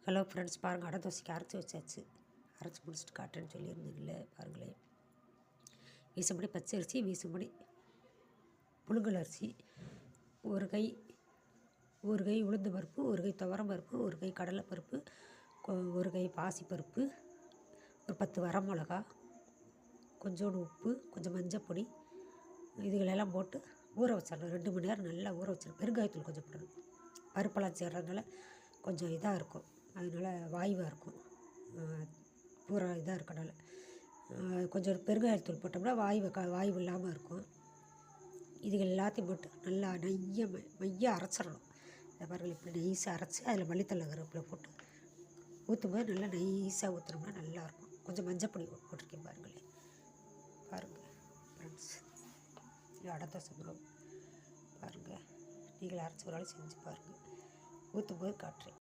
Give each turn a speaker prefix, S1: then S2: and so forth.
S1: Hello friends, பாருங்கள், அடை தோசைக்கு அரைச்சி வச்சாச்சு. அரைச்சி முடிச்சுட்டு காட்டுறேன்னு சொல்லியிருந்தீங்களே, பாருங்களேன். வீசும்படி பச்சரிசி, வீசும்படி புழுங்கல் அரிசி, ஒரு கை உளுந்து பருப்பு, ஒரு கை துவரம் பருப்பு, ஒரு கை கடலைப்பருப்பு, ஒரு கை பாசிப்பருப்பு, ஒரு 10 வரமிளகா, கொஞ்சோண்டு உப்பு, கொஞ்சம் மஞ்சப்பொடி, இதுகளெல்லாம் போட்டு ஊற வச்சிடணும். 2 மணி நேரம் நல்லா ஊற வச்சிடணும். பெருங்காயத்தூள் கொஞ்சம் போடணும். பருப்பெல்லாம் சேர்றதுனால கொஞ்சம் இதாக இருக்கும், அதனால் வாய்வாக இருக்கும். பூரா இதாக இருக்கனால கொஞ்சம் பெருங்காயத்தூள் போட்டோம்னா வாய்வு இல்லாமல் இருக்கும். இதுகள் எல்லாத்தையும் போட்டு நல்லா மையாக அரைச்சிடணும். இந்த பாருங்கள், இப்படி நைஸாக அரைச்சி அதில் மல்லித்தழை கருவேப்பிலை போட்டு ஊற்றும்போது நல்லா நைஸாக ஊற்றினோம்னா நல்லாயிருக்கும். கொஞ்சம் மஞ்சப்பொடி போட்டிருக்கேன் பாருங்களேன். பாருங்கள் ஃப்ரெண்ட்ஸ், இது அடை தோசை மாவு. பாருங்கள், நீங்களும் அரைச்சி ஒரு ஆள் செஞ்சு பாருங்கள். ஊற்றும்போது காட்டுறேன்.